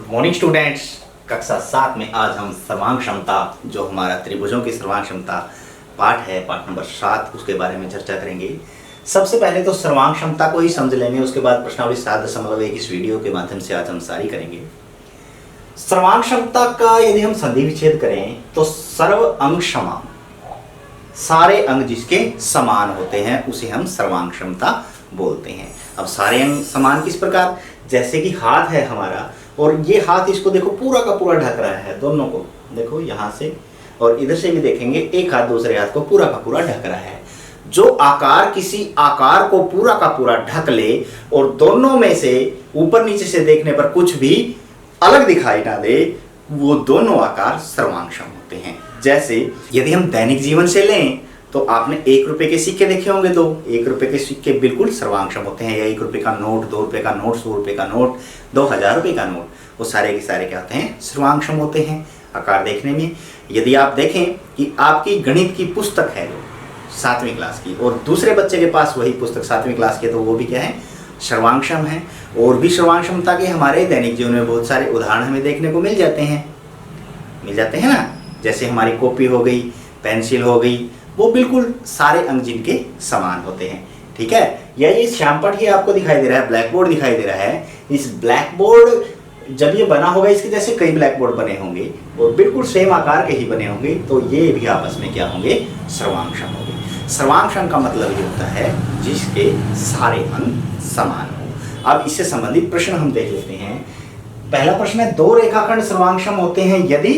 Morning students, कक्षा 7 में आज हम सर्वांग क्षमता, जो हमारा त्रिभुजों की सर्वांग क्षमता पाठ है, पाठ नंबर 7, उसके बारे में चर्चा करेंगे। सबसे पहले तो सर्वांग क्षमता को ही समझ लेंगे, उसके बाद प्रश्नावली 7.1 इस वीडियो के माध्यम से आज हम सारी करेंगे। सर्वांग क्षमता का यदि हम संधि विच्छेद करें तो सर्व अंग समान, सारे अंग जिसके समान होते हैं उसे हम सर्वांग क्षमता बोलते हैं। अब सारे अंग समान किस प्रकार, जैसे कि हाथ है हमारा और ये हाथ, इसको देखो पूरा का पूरा ढक रहा है, दोनों को देखो यहाँ से और इधर से भी देखेंगे, एक हाथ दूसरे हाथ को पूरा का पूरा ढक रहा है। जो आकार किसी आकार को पूरा का पूरा ढक ले और दोनों में से ऊपर नीचे से देखने पर कुछ भी अलग दिखाई ना दे, वो दोनों आकार सर्वांगक्षम होते हैं। जैसे यदि हम दैनिक जीवन से लें तो आपने 1 रुपए के सिक्के देखे होंगे, तो 1 रुपए के सिक्के बिल्कुल सर्वांगक्षम होते हैं। या 1 रुपए का नोट, 2 रुपए का नोट, 100 रुपए का नोट, 2000 रुपए का नोट, वो सारे के सारे क्या होते हैं, सर्वांगक्षम होते हैं आकार देखने में। यदि आप देखें कि आपकी गणित की पुस्तक है 7वीं क्लास की और दूसरे बच्चे के पास वही पुस्तक 7वीं क्लास की, तो वो भी क्या है, सर्वांगक्षम है। और भी सर्वांग क्षमता के हमारे दैनिक जीवन में बहुत सारे उदाहरण हमें देखने को मिल जाते हैं ना। जैसे हमारी कॉपी हो गई, पेंसिल हो गई, वो बिल्कुल सारे अंग जिनके समान होते हैं। ठीक है, या ये श्यामपट ही आपको दिखाई दे रहा है, ब्लैक बोर्ड दिखाई दे रहा है। इस ब्लैक बोर्ड जब ये बना होगा, इसके जैसे कई ब्लैक बोर्ड बने होंगे और बिल्कुल सेम आकार के ही बने होंगे, तो ये भी आपस में क्या होंगे, सर्वांगक्षम होंगे। सर्वांगक्षम का मतलब ये होता है जिसके सारे अंग समान हो। अब इससे संबंधित प्रश्न हम देख लेते हैं। पहला प्रश्न है, 2 रेखाखंड सर्वांगक्षम होते हैं यदि।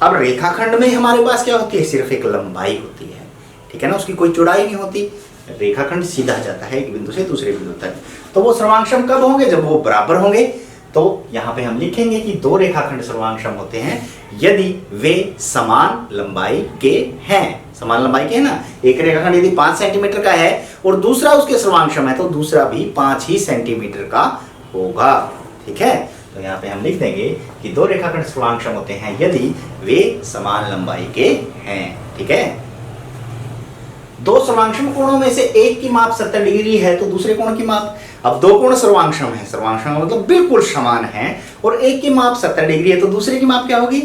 अब रेखाखंड में हमारे पास क्या होती है, सिर्फ एक लंबाई होती है, ठीक है ना, उसकी कोई चौड़ाई नहीं होती। रेखाखंड सीधा जाता है एक बिंदु से दूसरे बिंदु तक, तो वो सर्वांगक्षम कब होंगे, जब वो बराबर होंगे। तो यहाँ पे हम लिखेंगे कि 2 रेखाखंड सर्वांगक्षम होते हैं यदि वे समान लंबाई के हैं। समान लंबाई के है ना, एक रेखाखंड यदि 5 सेंटीमीटर का है और दूसरा उसके सर्वांगक्षम है, तो दूसरा भी 5 ही सेंटीमीटर का होगा। ठीक है, तो यहाँ पे हम लिख देंगे कि 2 रेखाखंड सर्वांगक्षम होते हैं यदि वे समान लंबाई के हैं। ठीक है, 2 सर्वांगक्षम कोणों में से एक की माप 70 डिग्री है तो दूसरे कोण की माप, अब 2 कोण सर्वांगक्षम है, सर्वांगक्षम मतलब बिल्कुल समान है, और एक की माप 70 डिग्री है तो दूसरे की माप क्या होगी,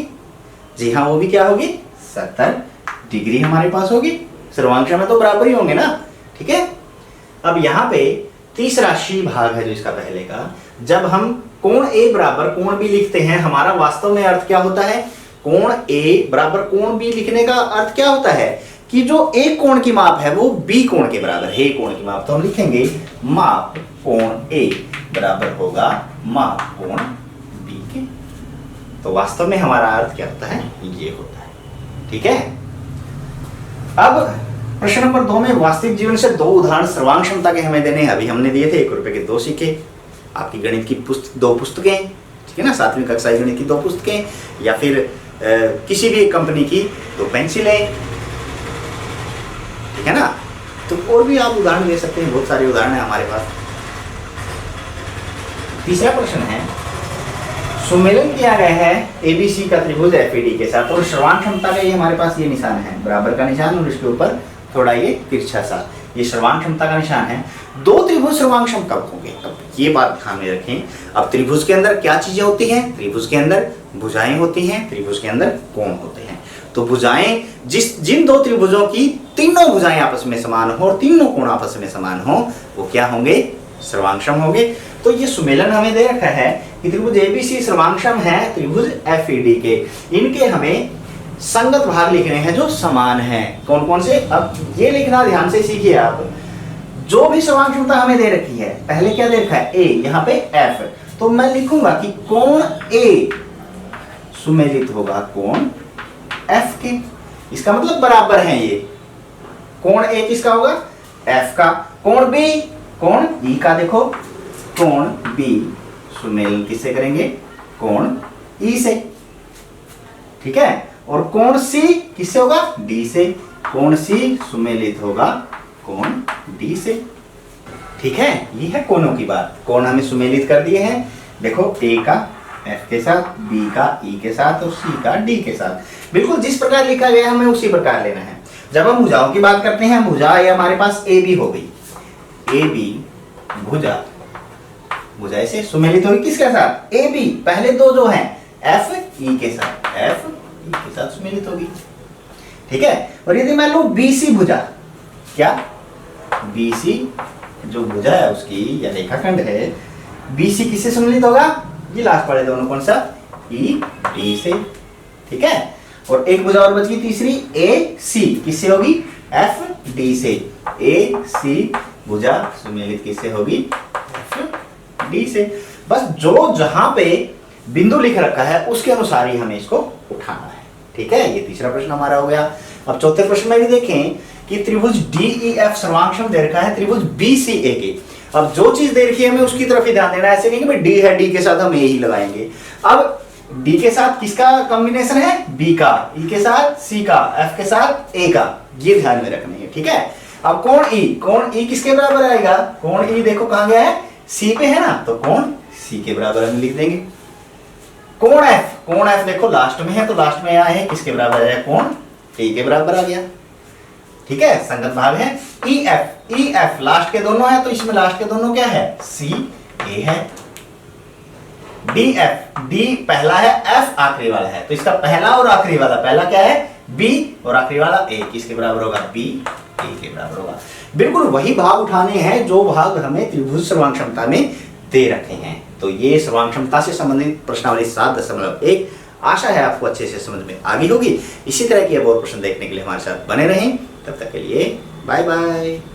जी हाँ, वो भी क्या होगी, 70 डिग्री हमारे पास होगी। सर्वांगक्षम में तो बराबर ही होंगे ना। ठीक है, अब यहाँ पे तीसरा शी भाग है जो इसका पहले का, जब हम कोण ए बराबर कोण बी लिखते हैं, हमारा वास्तव में अर्थ क्या होता है, कोण ए बराबर कोण बी लिखने का अर्थ क्या होता है कि जो एक कोण की माप है वो बी कोण के बराबर है, कोण की माप। तो हम लिखेंगे माप कोण ए बराबर होगा माप कोण बी के। तो वास्तव में हमारा अर्थ क्या होता है, ये होता है। ठीक है, अब प्रश्न नंबर 2 में वास्तविक जीवन से 2 उदाहरण सर्वांग क्षमता के हमें देने हैं। अभी हमने दिए थे 1 रुपए के 2 सिक्के, आपकी गणित की 2 पुस्तकें, ठीक है ना, 7वीं कक्षा गणित की 2 पुस्तकें, या फिर किसी भी कंपनी की 2 पेंसिलें, ठीक है ना। तो और भी आप उदाहरण दे सकते हैं, बहुत सारे उदाहरण है हमारे पास। तीसरा प्रश्न है, सुमेलन किया गया है एबीसी का त्रिभुज एफईडी के साथ, और सर्वांग क्षमता का ये हमारे पास ये निशान है, बराबर का निशान, और इसके ऊपर थोड़ा ये तिरछा सा, ये सर्वांग क्षमता का निशान है। 2 त्रिभुज सर्वांगक्षम कब होंगे, अब ये बात ध्यान में रखें। अब त्रिभुज के अंदर क्या चीजें होती हैं, त्रिभुज के अंदर भुजाएं होती हैं, त्रिभुज के अंदर कोण होते हैं। तो भुजाएं, जिन 2 त्रिभुजों की तीनों भुजाएं आपस में समान हो और तीनों कोण आपस में समान हो, वो क्या होंगे, सर्वांगक्षम होंगे। तो ये सुमेलन हमें दे रखा है कि त्रिभुज एबीसी सर्वांगक्षम है त्रिभुज एफईडी के, इनके हमें संगत भाग लिखने हैं जो समान हैं। कौन कौन से, अब ये लिखना ध्यान से सीखिए आप। जो भी सर्वांग क्षमता हमें दे रखी है, पहले क्या दे रखा है, ए, यहाँ पे एफ, तो मैं लिखूंगा कि कोण ए सुमेलित होगा कोण एफ के। इसका मतलब बराबर है ये, कोण ए किसका होगा, एफ का। कोण बी, कोण ई का, देखो कोण बी सुमेलन किससे करेंगे, कोण ई से। ठीक है, और कोण सी किससे होगा, डी से। कोण सी सुमेलित होगा कोण डी से। ठीक है, ये है कोणों की बात। कोण हमें सुमेलित कर दिए हैं, देखो ए का एफ के साथ, बी का ई के साथ और सी का डी के साथ। बिल्कुल जिस प्रकार लिखा गया हमें उसी प्रकार लेना है। जब हम भुजाओं की बात करते हैं, भुजा ये हमारे पास ए बी हो गई, ए बी भुजा, भुजा ऐसे सुमेलित होगी किसके साथ, ए बी, पहले दो जो हैं एफ ई के साथ, एफ ई के साथ सुमेलित होगी, ठीक है। और यदि मान लो बी सी भुजा, क्या बी सी जो भुजा है उसकी या रेखाखंड है, बी सी किससे सम्मिलित होगा, ये लास्ट वाले दोनों कौन सा, ई डी से, ठीक है। और एक भुजा और बच गई तीसरी, ए सी किससे होगी, एफ डी से, ए सी भुजा सुमेलित किससे होगी, एफ डी से। बस जो जहां पे बिंदु लिख रखा है उसके अनुसार ही हमें इसको उठाना है, ठीक है। ये तीसरा प्रश्न हमारा हो गया। अब चौथे प्रश्न में भी देखें कि त्रिभुज डी ई एफ सर्वांगसम दे रखा है त्रिभुज बी सी ए के। अब जो चीज दे रखी है हमें उसकी तरफ ही ध्यान देना है, ऐसे नहीं कि भाई डी है, डी के साथ हम ए ही लगाएंगे। अब डी के साथ किसका कॉम्बिनेशन है, बी का, ई के साथ सी का, एफ के साथ ए का, ये ध्यान में रखना है, ठीक है। अब कोण ई, कोण ई किसके बराबर आएगा, कोण ई देखो कहां गया है, सी पे है ना, तो कोण सी के बराबर हम लिख देंगे। कोण एफ देखो लास्ट में है, तो लास्ट में आया है किसके बराबर है, कोण ए के बराबर आ गया, ठीक है। संगत भाग है। ई एफ लास्ट के दोनों है, तो इसमें लास्ट के दोनों क्या है, सी ए है। डी एफ, डी पहला है, एफ आखिरी वाला है, तो इसका पहला और आखिरी वाला, पहला क्या है बी और आखिरी वाला ए, किसके बराबर होगा, बी ए के बराबर होगा। बिल्कुल वही भाग उठाने हैं जो भाग हमें त्रिभुज सर्वांग क्षमता में दे रखे हैं। तो ये सर्वांग क्षमता से संबंधित प्रश्नावली 7.1 आशा है आपको अच्छे से समझ में आ गई होगी। इसी तरह की अब और प्रश्न देखने के लिए हमारे साथ बने रहें। तब तक के लिए बाय बाय।